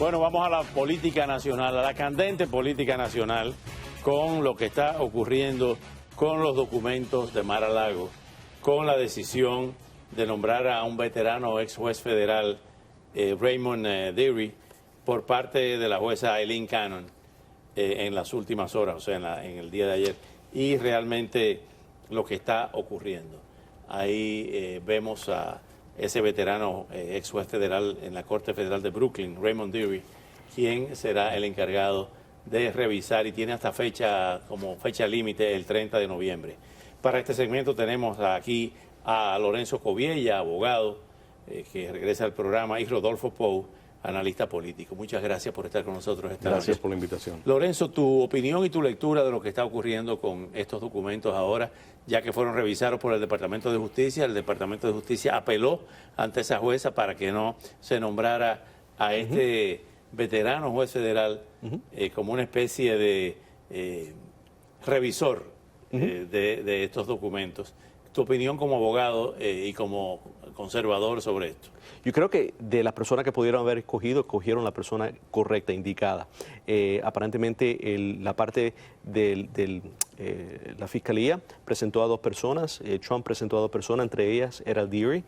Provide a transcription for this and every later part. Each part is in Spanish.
Bueno, vamos a la política nacional, a la candente política nacional, con lo que está ocurriendo con los documentos de Mar-a-Lago, con la decisión de nombrar a un veterano ex juez federal, Raymond Dearie, por parte de la jueza Aileen Cannon en las últimas horas, o sea, en el día de ayer, y realmente lo que está ocurriendo. Ahí vemos a ese veterano ex juez federal en la Corte Federal de Brooklyn, Raymond Dearie, quien será el encargado de revisar y tiene hasta fecha, como fecha límite, el 30 de noviembre. Para este segmento tenemos aquí a Lorenzo Coviella, abogado, que regresa al programa, y Rodolfo Pou, analista político. Muchas gracias por estar con nosotros esta Gracias noche. por la invitación. Lorenzo, tu opinión y tu lectura de lo que está ocurriendo con estos documentos ahora, ya que fueron revisados por el Departamento de Justicia. El Departamento de Justicia apeló ante esa jueza para que no se nombrara a este veterano juez federal como una especie de revisor de estos documentos. Tu opinión como abogado y como conservador sobre esto. Yo creo que de las personas que pudieron haber escogieron la persona correcta, indicada. Aparentemente la parte de la Fiscalía presentó a dos personas, Trump presentó a dos personas, entre ellas era Dearie,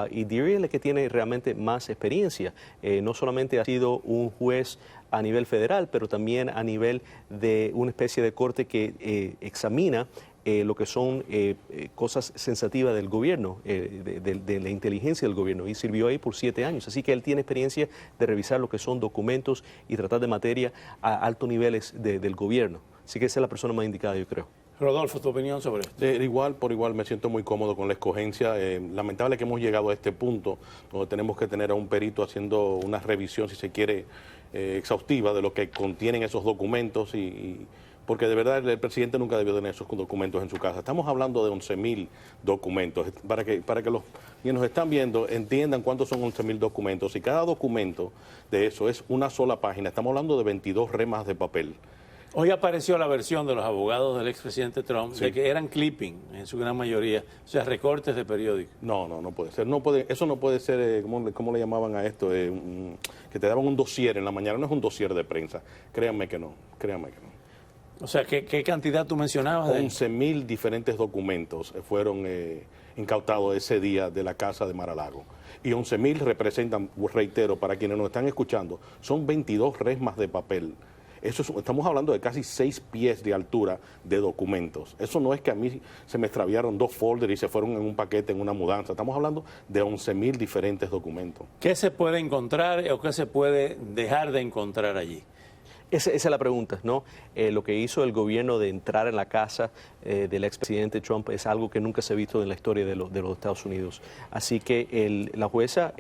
y Dearie es el que tiene realmente más experiencia. No solamente ha sido un juez a nivel federal, pero también a nivel de una especie de corte que examina lo que son cosas sensitivas del gobierno, de la inteligencia del gobierno, y sirvió ahí por 7 años. Así que él tiene experiencia de revisar lo que son documentos y tratar de materia a altos niveles del gobierno. Así que esa es la persona más indicada, yo creo. Rodolfo, tu opinión sobre esto. Por igual me siento muy cómodo con la escogencia. Lamentable que hemos llegado a este punto donde tenemos que tener a un perito haciendo una revisión, si se quiere, exhaustiva de lo que contienen esos documentos porque de verdad el presidente nunca debió tener esos documentos en su casa. Estamos hablando de 11.000 documentos. Para que los que nos están viendo entiendan cuántos son 11.000 documentos. Y cada documento de eso es una sola página. Estamos hablando de 22 remas de papel. Hoy apareció la versión de los abogados del expresidente Trump de que eran clipping en su gran mayoría, o sea, recortes de periódicos. No puede ser. Eso no puede ser, ¿cómo le llamaban a esto? Que te daban un dossier en la mañana. No es un dossier de prensa. Créanme que no. O sea, ¿qué cantidad tú mencionabas? 11.000 diferentes documentos fueron incautados ese día de la casa de Mar-a-Lago. Y 11.000 representan, reitero, para quienes nos están escuchando, son 22 resmas de papel. Estamos hablando de casi 6 pies de altura de documentos. Eso no es que a mí se me extraviaron 2 folders y se fueron en un paquete, en una mudanza. Estamos hablando de 11.000 diferentes documentos. ¿Qué se puede encontrar o qué se puede dejar de encontrar allí? Esa es la pregunta, ¿no? Lo que hizo el gobierno de entrar en la casa del expresidente Trump es algo que nunca se ha visto en la historia de los Estados Unidos. Así que la jueza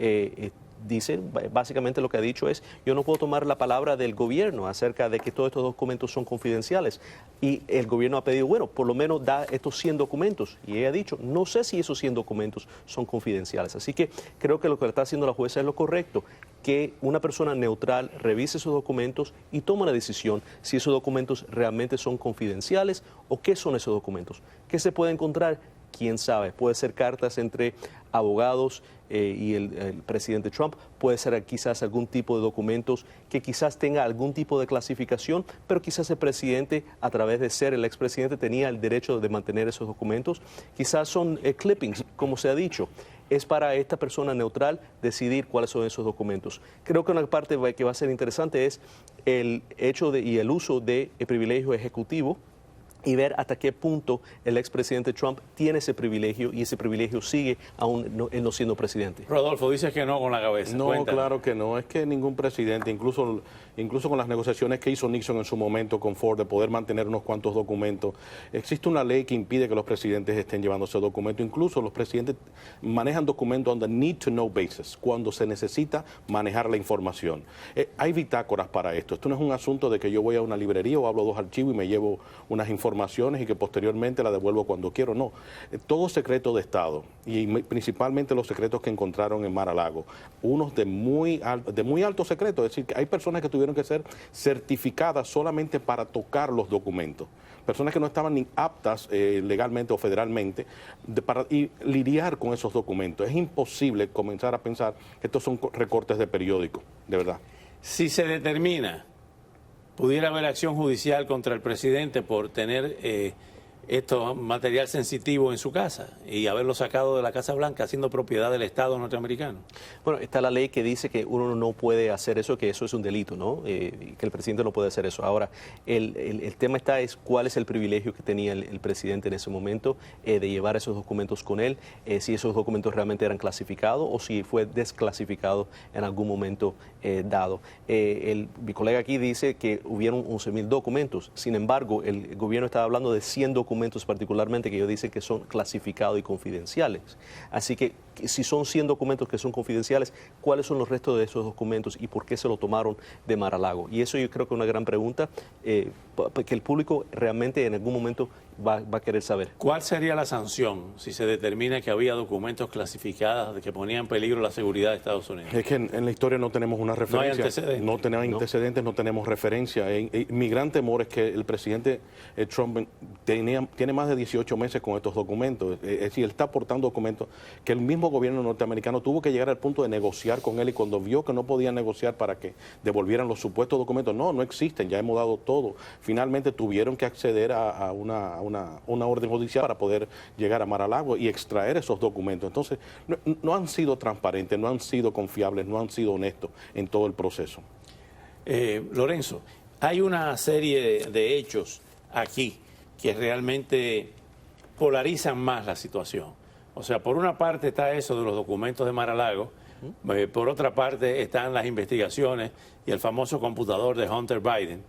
dice, básicamente lo que ha dicho es, yo no puedo tomar la palabra del gobierno acerca de que todos estos documentos son confidenciales. Y el gobierno ha pedido, bueno, por lo menos da estos 100 documentos. Y ella ha dicho, no sé si esos 100 documentos son confidenciales. Así que creo que lo que está haciendo la jueza es lo correcto, que una persona neutral revise esos documentos y tome una decisión si esos documentos realmente son confidenciales o qué son esos documentos. ¿Qué se puede encontrar? Quién sabe, puede ser cartas entre abogados y el presidente Trump, puede ser quizás algún tipo de documentos que quizás tenga algún tipo de clasificación, pero quizás el presidente, a través de ser el expresidente, tenía el derecho de mantener esos documentos. Quizás son clippings, como se ha dicho. Es para esta persona neutral decidir cuáles son esos documentos. Creo que una parte que va a ser interesante es el hecho y el uso del privilegio ejecutivo, y ver hasta qué punto el expresidente Trump tiene ese privilegio y ese privilegio sigue aún él no siendo presidente. Rodolfo, dices que no con la cabeza. No, Cuéntanos. claro que no. Es que ningún presidente, incluso con las negociaciones que hizo Nixon en su momento con Ford de poder mantener unos cuantos documentos, existe una ley que impide que los presidentes estén llevando ese documento. Incluso los presidentes manejan documentos on the need to know basis, cuando se necesita manejar la información. Hay bitácoras para esto. Esto no es un asunto de que yo voy a una librería o hablo 2 archivos y me llevo unas informaciones y que posteriormente la devuelvo cuando quiero. No, todo secreto de Estado y principalmente los secretos que encontraron en Mar-a-Lago, unos de muy alto secreto, es decir, que hay personas que tuvieron que ser certificadas solamente para tocar los documentos, personas que no estaban ni aptas legalmente o federalmente para lidiar con esos documentos. Es imposible comenzar a pensar que estos son recortes de periódico, de verdad. Si se determina, pudiera haber acción judicial contra el presidente por tener esto material sensitivo en su casa y haberlo sacado de la Casa Blanca siendo propiedad del Estado norteamericano. Bueno, está la ley que dice que uno no puede hacer eso, que eso es un delito, ¿no? Que el presidente no puede hacer eso. Ahora, el tema es cuál es el privilegio que tenía el presidente en ese momento de llevar esos documentos con él, si esos documentos realmente eran clasificados o si fue desclasificado en algún momento dado. Mi colega aquí dice que hubieron 11.000 documentos, sin embargo, el gobierno estaba hablando de 100 documentos particularmente que ellos dicen que son clasificados y confidenciales. Así que si son 100 documentos que son confidenciales, ¿cuáles son los restos de esos documentos y por qué se lo tomaron de Mar-a-Lago? Y eso yo creo que es una gran pregunta que el público realmente en algún momento va a querer saber. ¿Cuál sería la sanción si se determina que había documentos clasificados que ponían en peligro la seguridad de Estados Unidos? Es que en la historia no tenemos una referencia. No hay antecedentes. No tenemos antecedentes, no tenemos referencia. Mi gran temor es que el presidente Trump tiene más de 18 meses con estos documentos. Es decir, él está aportando documentos que el mismo gobierno norteamericano tuvo que llegar al punto de negociar con él, y cuando vio que no podían negociar para que devolvieran los supuestos documentos, no existen, ya hemos dado todo. Finalmente tuvieron que acceder a una orden judicial para poder llegar a Mar-a-Lago y extraer esos documentos. Entonces, no han sido transparentes, no han sido confiables, no han sido honestos en todo el proceso. Lorenzo, hay una serie de hechos aquí que realmente polarizan más la situación. O sea, por una parte está eso de los documentos de Mar-a-Lago, por otra parte están las investigaciones y el famoso computador de Hunter Biden,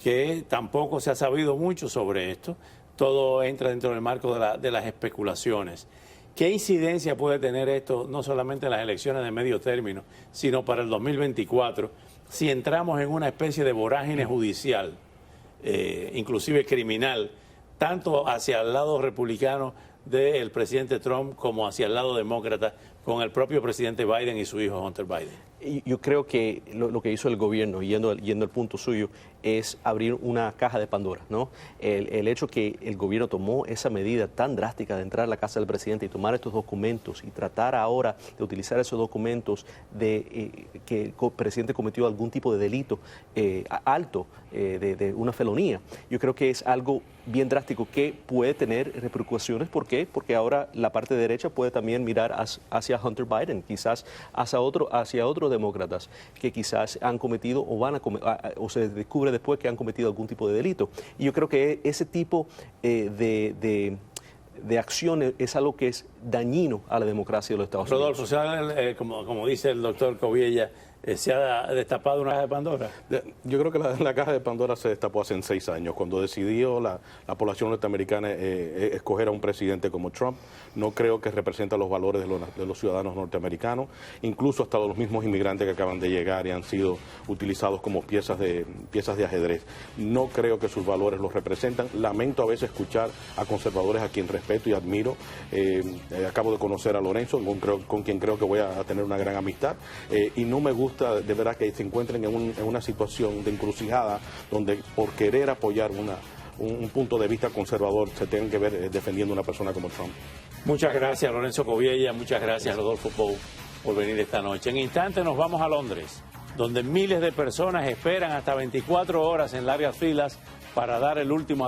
que tampoco se ha sabido mucho sobre esto. Todo entra dentro del marco de las especulaciones. ¿Qué incidencia puede tener esto, no solamente en las elecciones de medio término, sino para el 2024, si entramos en una especie de vorágine judicial, inclusive criminal, tanto hacia el lado republicano del presidente Trump como hacia el lado demócrata, con el propio presidente Biden y su hijo Hunter Biden? Yo creo que lo que hizo el gobierno, yendo al punto suyo, es abrir una caja de Pandora, ¿no? El hecho que el gobierno tomó esa medida tan drástica de entrar a la casa del presidente y tomar estos documentos y tratar ahora de utilizar esos documentos de que el presidente cometió algún tipo de delito alto, de una felonía. Yo creo que es algo bien drástico que puede tener repercusiones. ¿Por qué? Porque ahora la parte derecha puede también mirar hacia Hunter Biden, quizás hacia otros demócratas que quizás han cometido o se descubre después que han cometido algún tipo de delito. Y yo creo que ese tipo de acciones es algo que es dañino a la democracia de los Estados Unidos. Rodolfo, como dice el doctor Coviella, ¿se ha destapado una caja de Pandora? Yo creo que la caja de Pandora se destapó hace 6 años, cuando decidió la población norteamericana escoger a un presidente como Trump. No creo que representa los valores de los ciudadanos norteamericanos, incluso hasta los mismos inmigrantes que acaban de llegar y han sido utilizados como piezas de ajedrez. No creo que sus valores los representan. Lamento a veces escuchar a conservadores a quien respeto y admiro. Acabo de conocer a Lorenzo, con quien creo que voy a tener una gran amistad, y no me gusta de verdad que se encuentren en una situación de encrucijada donde por querer apoyar un punto de vista conservador se tengan que ver defendiendo a una persona como Trump. Muchas gracias, Lorenzo Coviella, muchas gracias, Rodolfo Pou, por venir esta noche. En instantes nos vamos a Londres, donde miles de personas esperan hasta 24 horas en largas filas para dar el último